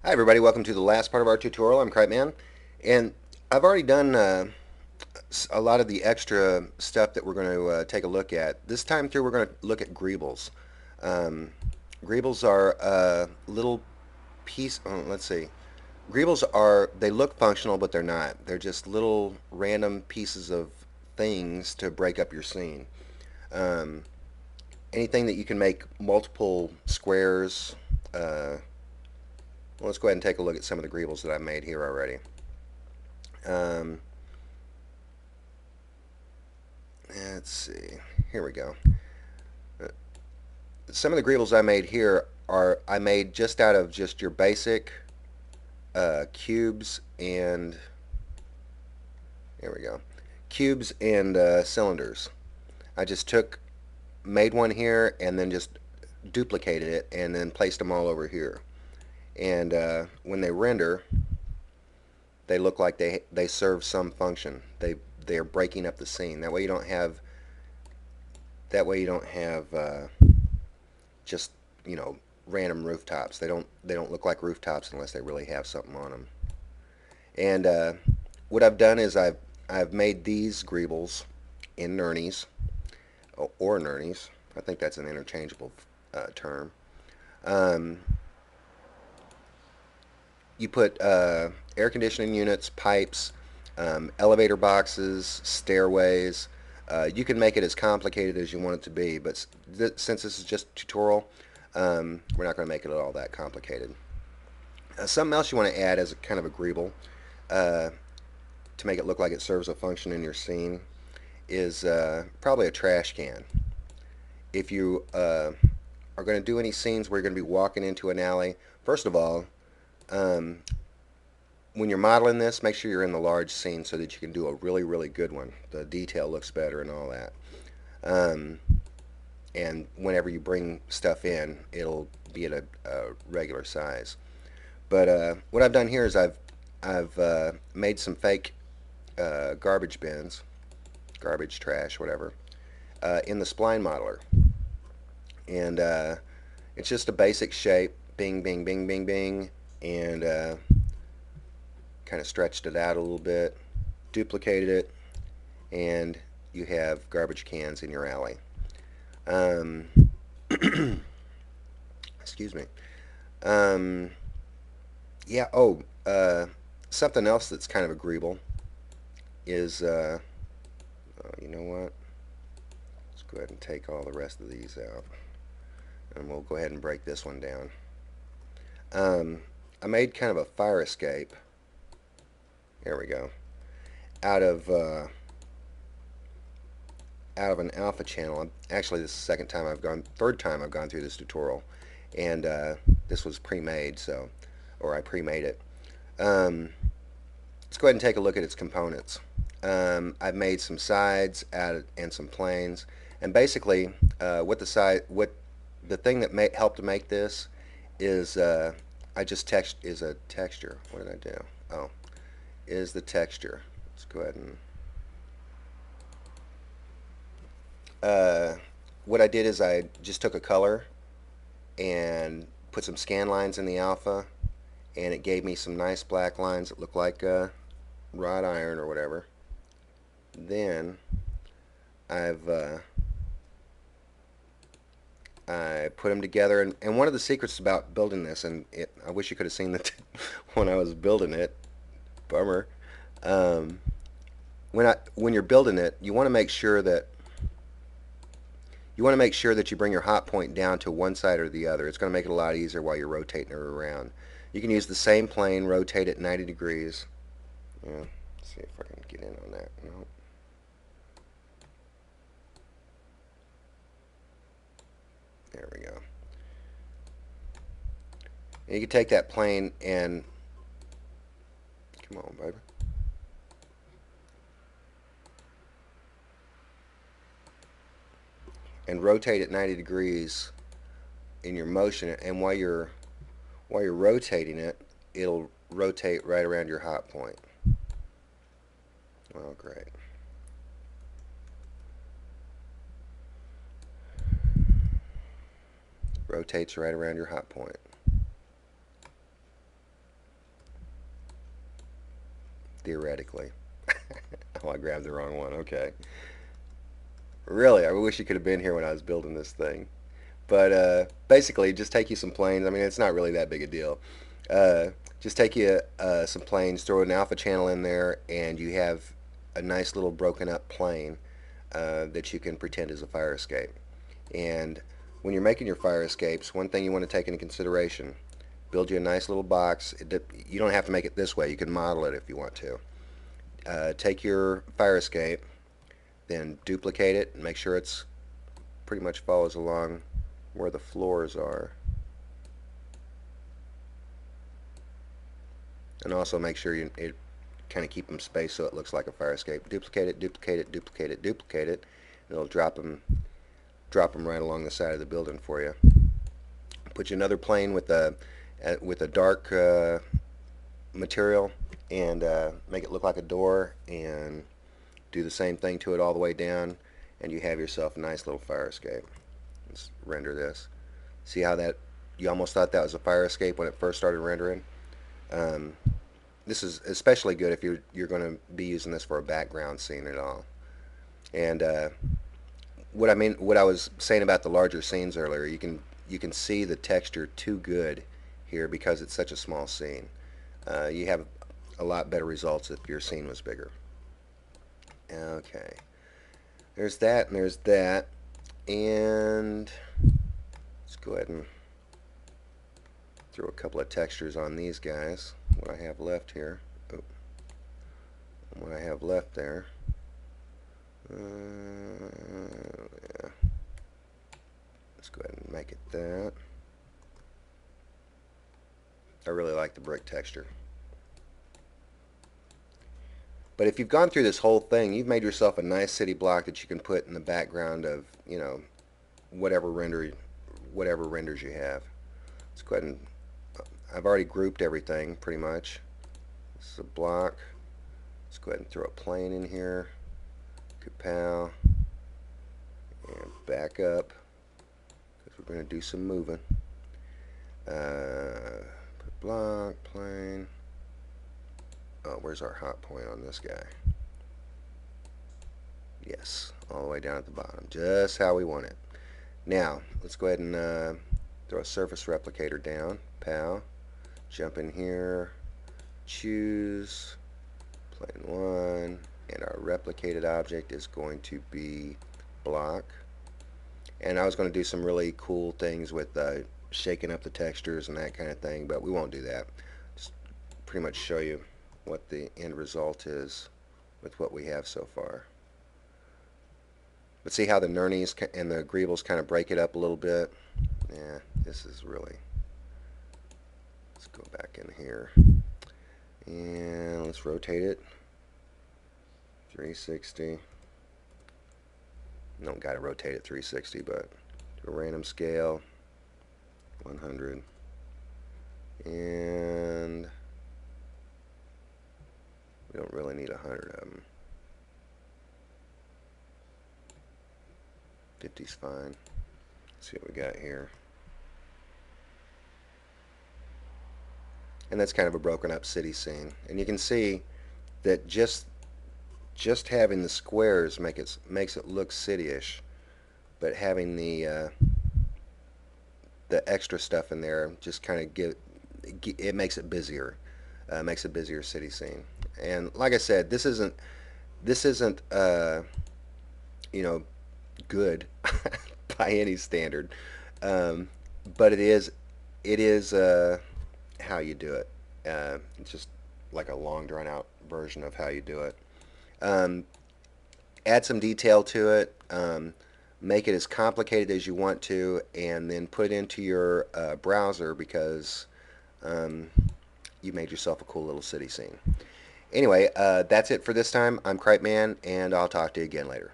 Hi everybody, welcome to the last part of our tutorial. I'm cripeman, and I've already done a lot of the extra stuff that we're going to take a look at. This time through we're going to look at Greebles. Um, Greebles are a little piece, oh, let's see. Greebles are, they look functional but they're not. They're just little random pieces of things to break up your scene. Um, Anything that you can make multiple squares. Well, let's go ahead and take a look at some of the Greebles that I've made here already. Um, let's see. Here we go. Uh, Some of the Greebles I made here are I made just out of just your basic cubes and here we go. Cubes and cylinders. I just made one here and then just duplicated it and then placed them all over here. And when they render, they look like they serve some function. They're breaking up the scene. That way you don't have just random rooftops. They don't look like rooftops unless they really have something on them. And what I've done is I've made these Greebles in nurnies or nurnies. I think that's an interchangeable term. Um, you put air conditioning units, pipes, elevator boxes, stairways. You can make it as complicated as you want it to be, but since this is just a tutorial, we're not going to make it all that complicated. Something else you want to add as a kind of a greeble uh, to make it look like it serves a function in your scene is probably a trash can. If you are going to do any scenes where you're going to be walking into an alley, first of all, um, when you're modeling this, make sure you're in the large scene so that you can do a really, really good one. The detail looks better and all that. Um, and whenever you bring stuff in, it'll be at a regular size. But what I've done here is I've made some fake garbage bins, garbage, trash, whatever, in the spline modeler, and it's just a basic shape, bing, bing, bing, bing, bing, and kind of stretched it out a little bit, duplicated it, and you have garbage cans in your alley. Um, excuse me. Um, yeah. Oh, something else that's kind of agreeable is, oh, you know what? Let's go ahead and take all the rest of these out, and we'll go ahead and break this one down. Um, I made kind of a fire escape. There we go. Out of out of an alpha channel. Actually, this is the third time I've gone through this tutorial, and this was pre-made, so, or I pre-made it. Um, let's go ahead and take a look at its components. I've made some sides and some planes, and basically, what the thing that helped to make this is is a texture. What did I do? Oh, is the texture. Let's go ahead and uh, what I did is I just took a color and put some scan lines in the alpha, and it gave me some nice black lines that look like wrought iron or whatever. Then I've I put them together, and one of the secrets about building this, and I wish you could have seen it when I was building it. Bummer. Um, when you're building it, you want to make sure that you bring your hot point down to one side or the other. It's going to make it a lot easier while you're rotating it around. You can use the same plane, rotate it 90 degrees. Yeah, let's see if I can get in on that. No. There we go. And you can take that plane and come on, baby. And rotate it 90 degrees in your motion, and while you're rotating it, it'll rotate right around your hot point. Oh, great. Rotates right around your hot point. theoretically. Oh, I grabbed the wrong one. Okay. Really, I wish you could have been here when I was building this thing. But basically, just take you some planes. I mean, it's not really that big a deal. Uh, just take you some planes, throw an alpha channel in there, and you have a nice little broken up plane that you can pretend is a fire escape. And when you're making your fire escapes, one thing you want to take into consideration, build you a nice little box. You don't have to make it this way. You can model it if you want to. Take your fire escape, then duplicate it and make sure it's pretty much follows along where the floors are. And also make sure it kind of keep them spaced so it looks like a fire escape. Duplicate it, duplicate it, duplicate it, duplicate it. And it'll drop them right along the side of the building for you. Put you another plane with a dark material and make it look like a door, and do the same thing to it all the way down, and you have yourself a nice little fire escape. Let's render this. See how that you almost thought that was a fire escape when it first started rendering? Um, this is especially good if you're going to be using this for a background scene at all. And what I was saying about the larger scenes earlier, you can see the texture too good here because it's such a small scene. You have a lot better results if your scene was bigger. Okay, there's that and there's that, and let's go ahead and throw a couple of textures on these guys. What I have left here. Oh, what I have left there. Yeah. Let's go ahead and make it that. I really like the brick texture. But if you've gone through this whole thing, you've made yourself a nice city block that you can put in the background of, whatever renders you have. Let's go ahead and I've already grouped everything pretty much. This is a block. Let's go ahead and throw a plane in here. Kapow. And back up, because we're going to do some moving. Put block, plane. Oh, where's our hot point on this guy? Yes, all the way down at the bottom, just how we want it. Now, let's go ahead and throw a surface replicator down. Pow. Jump in here. Choose plane 1. And our replicated object is going to be block. And I was going to do some really cool things with shaking up the textures and that kind of thing, but we won't do that. Just pretty much show you what the end result is with what we have so far. But see how the nurnies and the Grebels kind of break it up a little bit? Yeah, this is really... Let's go back in here. And let's rotate it. 360. Don't got to rotate it 360, but do a random scale. 100. And we don't really need 100 of them. 50's fine. Let's see what we got here. And that's kind of a broken up city scene. And you can see that just having the squares makes it look city-ish, but having the extra stuff in there just kind of it makes it busier. Makes a busier city scene. And like I said, this isn't good by any standard, but it is how you do it. It's just like a long drawn out version of how you do it. Add some detail to it. Make it as complicated as you want to, and then put it into your browser, because you made yourself a cool little city scene. Anyway, that's it for this time. I'm Cripeman, and I'll talk to you again later.